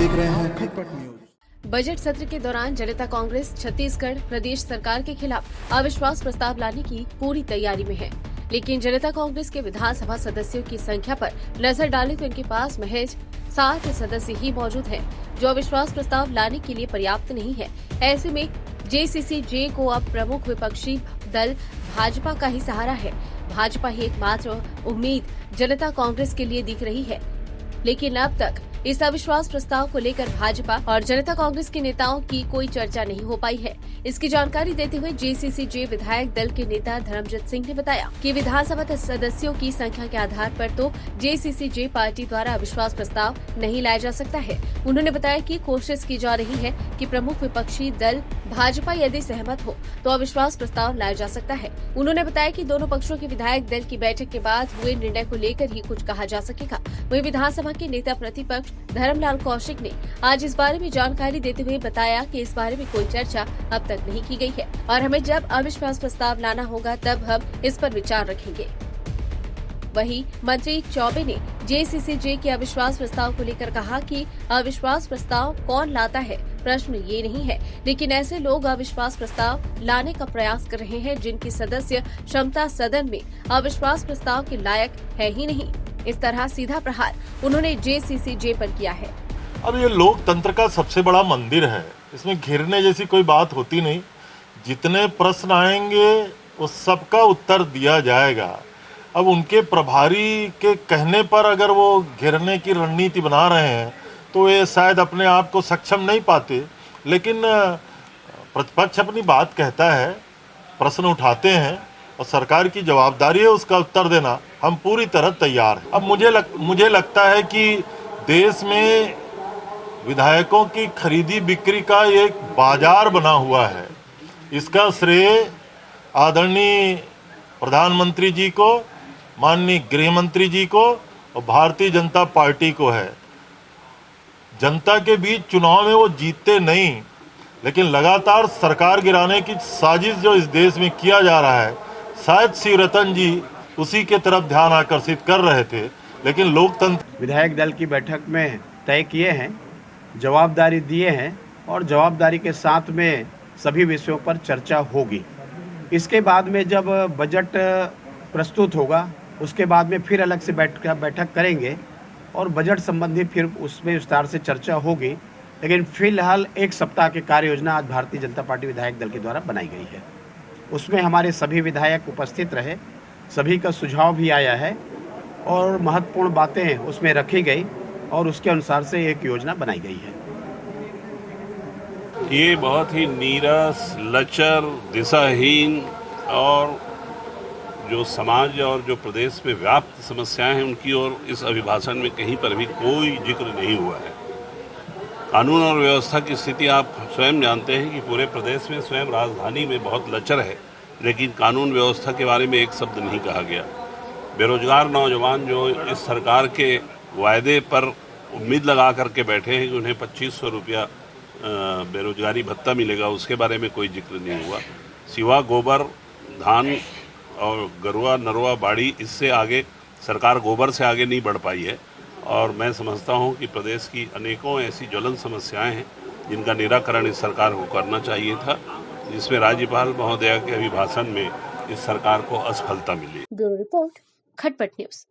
देख रहे हैं खटपट न्यूज। बजट सत्र के दौरान जनता कांग्रेस छत्तीसगढ़ प्रदेश सरकार के खिलाफ अविश्वास प्रस्ताव लाने की पूरी तैयारी में है, लेकिन जनता कांग्रेस के विधानसभा सदस्यों की संख्या पर नजर डालें तो इनके पास महज 7 सदस्य ही मौजूद हैं, जो अविश्वास प्रस्ताव लाने के लिए पर्याप्त नहीं है। ऐसे में जेसीसीजे को अब प्रमुख विपक्षी दल भाजपा का ही सहारा है। भाजपा ही एकमात्र उम्मीद जनता कांग्रेस के लिए दिख रही है, लेकिन अब तक इस अविश्वास प्रस्ताव को लेकर भाजपा और जनता कांग्रेस के नेताओं की कोई चर्चा नहीं हो पाई है। इसकी जानकारी देते हुए जेसीसीजे विधायक दल के नेता धर्मजित सिंह ने बताया कि विधानसभा सदस्यों की संख्या के आधार पर तो जेसीसीजे पार्टी द्वारा अविश्वास प्रस्ताव नहीं लाया जा सकता है। उन्होंने बताया कि कोशिश की जा रही है कि प्रमुख विपक्षी दल भाजपा यदि सहमत हो तो अविश्वास प्रस्ताव लाया जा सकता है। उन्होंने बताया कि दोनों पक्षों के विधायक दल की बैठक के बाद हुए निर्णय को लेकर ही कुछ कहा जा सकेगा। वहीं विधानसभा के नेता प्रतिपक्ष धर्मलाल कौशिक ने आज इस बारे में जानकारी देते हुए बताया कि इस बारे में कोई चर्चा अब तक नहीं की गई है और हमें जब अविश्वास प्रस्ताव लाना होगा तब हम इस पर विचार रखेंगे। वहीं मंत्री चौबे ने जेसीसीजे के अविश्वास प्रस्ताव को लेकर कहा कि अविश्वास प्रस्ताव कौन लाता है, प्रश्न ये नहीं है, लेकिन ऐसे लोग अविश्वास प्रस्ताव लाने का प्रयास कर रहे हैं जिनकी सदस्य क्षमता सदन में अविश्वास प्रस्ताव के लायक है ही नहीं। इस तरह सीधा प्रहार उन्होंने जेसीसीजे पर किया है। अब ये लोकतंत्र का सबसे बड़ा मंदिर है, इसमें घिरने जैसी कोई बात होती नहीं। जितने प्रश्न आएंगे उस सबका उत्तर दिया जाएगा। अब उनके प्रभारी के कहने पर अगर वो घेरने की रणनीति बना रहे हैं तो ये शायद अपने आप को सक्षम नहीं पाते, लेकिन प्रतिपक्ष अपनी बात कहता है, प्रश्न उठाते हैं और सरकार की जवाबदारी है उसका उत्तर देना। हम पूरी तरह तैयार हैं। अब मुझे लगता है कि देश में विधायकों की खरीदी बिक्री का एक बाजार बना हुआ है। इसका श्रेय आदरणीय प्रधानमंत्री जी को, माननीय गृह मंत्री जी को और भारतीय जनता पार्टी को है। जनता के बीच चुनाव में वो जीतते नहीं, लेकिन लगातार सरकार गिराने की साजिश जो इस देश में किया जा रहा है, शायद शिवरतन जी उसी के तरफ ध्यान आकर्षित कर रहे थे, लेकिन लोकतंत्र विधायक दल की बैठक में तय किए हैं, जवाबदारी दिए हैं और जवाबदारी के साथ में सभी विषयों पर चर्चा होगी। इसके बाद में जब बजट प्रस्तुत होगा उसके बाद में फिर अलग से बैठक करेंगे और बजट संबंधी फिर उसमें विस्तार से चर्चा होगी। लेकिन फिलहाल 1 सप्ताह की कार्य योजना आज भारतीय जनता पार्टी विधायक दल के द्वारा बनाई गई है। उसमें हमारे सभी विधायक उपस्थित रहे, सभी का सुझाव भी आया है और महत्वपूर्ण बातें उसमें रखी गई और उसके अनुसार से एक योजना बनाई गई है। ये बहुत ही नीरस, लचर, दिशाहीन और जो समाज और जो प्रदेश में व्याप्त समस्याएं हैं उनकी ओर इस अभिभाषण में कहीं पर भी कोई जिक्र नहीं हुआ है। कानून और व्यवस्था की स्थिति आप स्वयं जानते हैं कि पूरे प्रदेश में, स्वयं राजधानी में बहुत लचर है, लेकिन कानून व्यवस्था के बारे में एक शब्द नहीं कहा गया। बेरोजगार नौजवान जो इस सरकार के वायदे पर उम्मीद लगा करके बैठे हैं कि उन्हें 2500 रुपया बेरोजगारी भत्ता मिलेगा, उसके बारे में कोई जिक्र नहीं हुआ। सिवा गोबर, धान और गरुआ, नरुआ, बाड़ी, इससे आगे सरकार गोबर से आगे नहीं बढ़ पाई है। और मैं समझता हूं कि प्रदेश की अनेकों ऐसी ज्वलन समस्याएं हैं जिनका निराकरण इस सरकार को करना चाहिए था, जिसमें राज्यपाल महोदया के अभिभाषण में इस सरकार को असफलता मिली। ब्यूरो रिपोर्ट, खटपट न्यूज।